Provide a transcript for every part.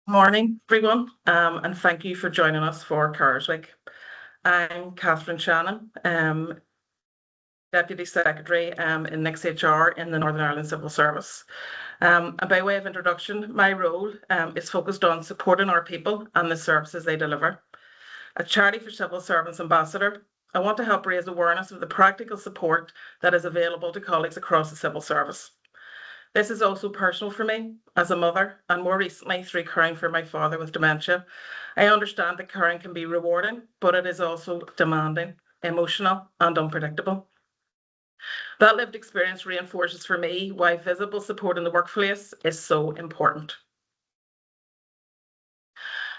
Morning, everyone, and thank you for joining us for Cars Week. I'm Catherine Shannon, Deputy Secretary in Nix HR in the Northern Ireland Civil Service. And by way of introduction, my role is focused on supporting our people and the services they deliver. As Charity for Civil Servants Ambassador, I want to help raise awareness of the practical support that is available to colleagues across the civil service. This is also personal for me as a mother, and more recently through caring for my father with dementia. I understand that caring can be rewarding, but it is also demanding, emotional, and unpredictable. That lived experience reinforces for me why visible support in the workplace is so important.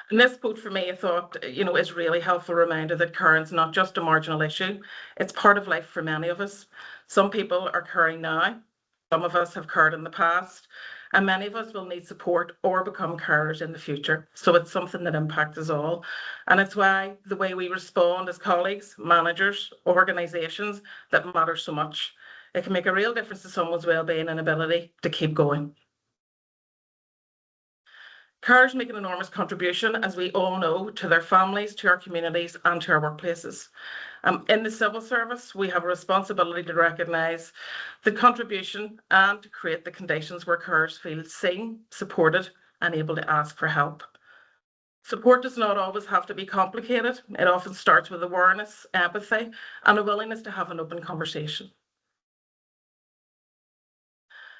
And this quote for me, I thought, is really helpful reminder that caring is not just a marginal issue. It's part of life for many of us. Some people are caring now. Some of us have cared in the past, and many of us will need support or become carers in the future. So it's something that impacts us all. And it's why the way we respond as colleagues, managers, organisations, that matters so much. It can make a real difference to someone's well-being and ability to keep going. Carers make an enormous contribution, as we all know, to their families, to our communities, and to our workplaces. In the civil service, we have a responsibility to recognise the contribution and to create the conditions where carers feel seen, supported, and able to ask for help. Support does not always have to be complicated. It often starts with awareness, empathy, and a willingness to have an open conversation.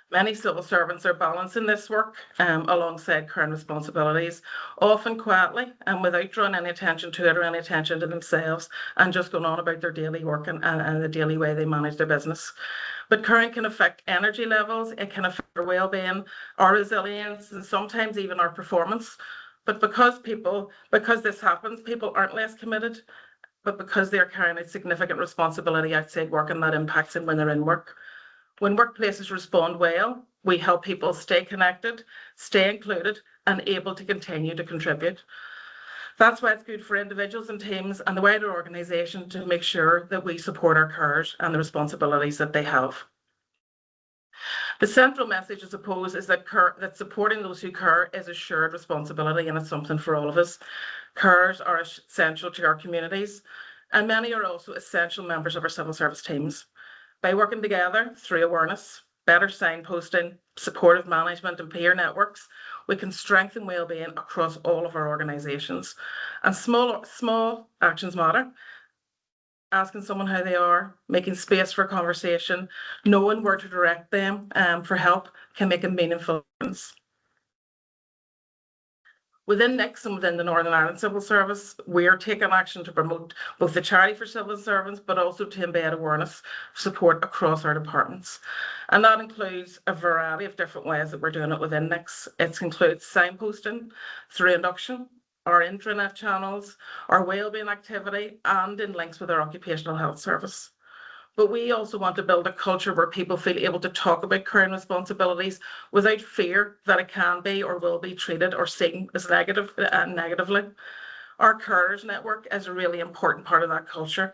Many civil servants are balancing this work alongside current responsibilities, often quietly and without drawing any attention to it or any attention to themselves, and just going on about their daily work and the daily way they manage their business. But caring can affect energy levels, it can affect our well-being, our resilience, and sometimes even our performance. But because this happens, people aren't less committed, but because they're carrying a significant responsibility outside work, and that impacts them when they're in work. When workplaces respond well, we help people stay connected, stay included, and able to continue to contribute. That's why it's good for individuals and teams and the wider organisation to make sure that we support our carers and the responsibilities that they have. The central message, I suppose, is that supporting those who care is a shared responsibility, and it's something for all of us. Carers are essential to our communities, and many are also essential members of our civil service teams. By working together through awareness, better signposting, supportive management, and peer networks, we can strengthen well-being across all of our organisations. And small actions matter. Asking someone how they are, making space for conversation, knowing where to direct them for help can make a meaningful difference. Within Nix and within the Northern Ireland Civil Service, we are taking action to promote both the Charity for Civil Servants, but also to embed awareness support across our departments. And that includes a variety of different ways that we're doing it within Nix. It includes signposting through induction, our intranet channels, our wellbeing activity, and in links with our occupational health service. But we also want to build a culture where people feel able to talk about current responsibilities without fear that it can be or will be treated or seen as negatively. Our carers network is a really important part of that culture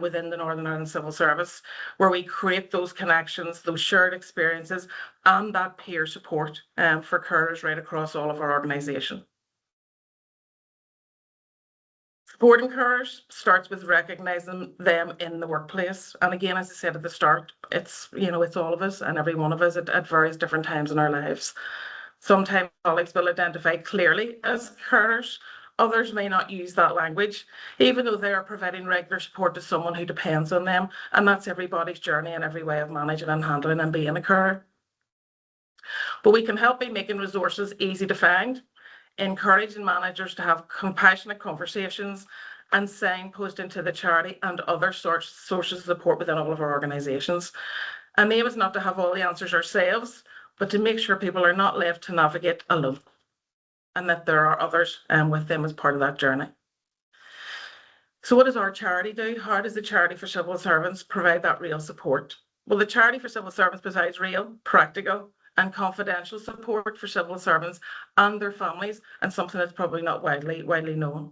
within the Northern Ireland Civil Service, where we create those connections, those shared experiences, and that peer support for carers right across all of our organisation. Supporting carers starts with recognising them in the workplace. And again, as I said at the start, it's all of us and every one of us at various different times in our lives. Sometimes colleagues will identify clearly as carers. Others may not use that language, even though they are providing regular support to someone who depends on them. And that's everybody's journey and every way of managing and handling and being a carer. But we can help by making resources easy to find, encouraging managers to have compassionate conversations, and signposting to the charity and other sources of support within all of our organisations. And the aim is not to have all the answers ourselves, but to make sure people are not left to navigate alone, and that there are others with them as part of that journey. So what does our charity do? How does the Charity for Civil Servants provide that real support? Well, the Charity for Civil Servants provides real, practical, and confidential support for civil servants and their families, and something that's probably not widely known.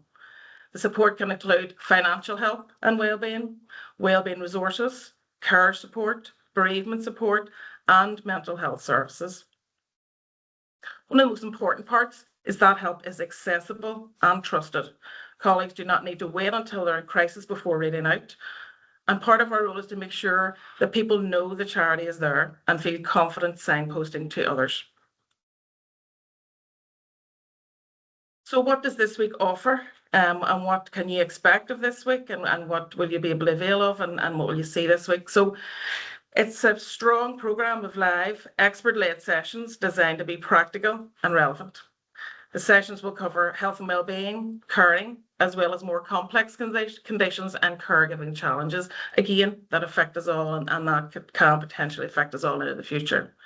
The support can include financial help and wellbeing resources, care support, bereavement support, and mental health services. One of the most important parts is that help is accessible and trusted. Colleagues do not need to wait until they're in crisis before reading out. And part of our role is to make sure that people know the charity is there and feel confident signposting to others. So what does this week offer? And what can you expect of this week? And what will you be able to avail of? And what will you see this week? So it's a strong programme of live, expert-led sessions designed to be practical and relevant. The sessions will cover health and well-being, caring, as well as more complex conditions and caregiving challenges, again, that affect us all and that can potentially affect us all into the future.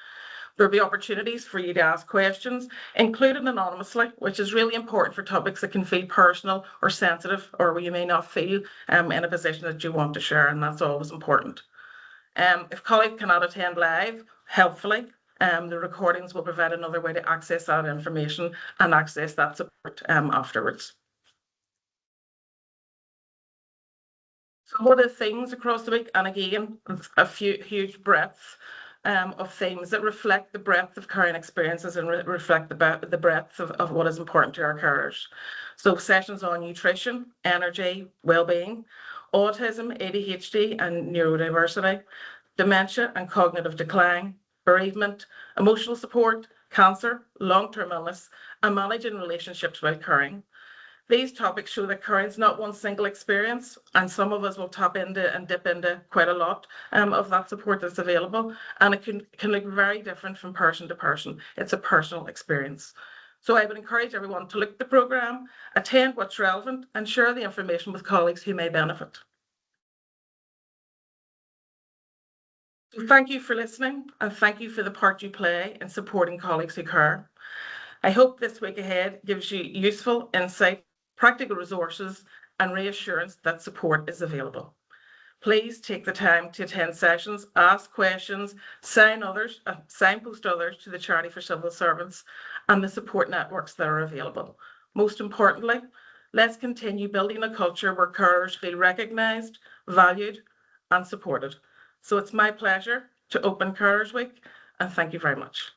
There'll be opportunities for you to ask questions, included anonymously, which is really important for topics that can feel personal or sensitive, or where you may not feel in a position that you want to share, and that's always important. If colleagues cannot attend live, helpfully, the recordings will provide another way to access that information and access that support afterwards. So what are themes across the week? And again, a few huge breadth of themes that reflect the breadth of current experiences and reflect the breadth of what is important to our carers. So sessions on nutrition, energy, well-being, autism, ADHD and neurodiversity, dementia and cognitive decline, bereavement, emotional support, cancer, long-term illness, and managing relationships while caring. These topics show that caring is not one single experience, and some of us will tap into and dip into quite a lot of that support that's available, and it can look very different from person to person. It's a personal experience. So I would encourage everyone to look at the programme, attend what's relevant, and share the information with colleagues who may benefit. So thank you for listening, and thank you for the part you play in supporting colleagues who care. I hope this week ahead gives you useful insight, practical resources, and reassurance that support is available. Please take the time to attend sessions, ask questions, signpost others to the Charity for Civil Servants and the support networks that are available. Most importantly, let's continue building a culture where carers feel recognised, valued, and supported. So it's my pleasure to open Carers Week, and thank you very much.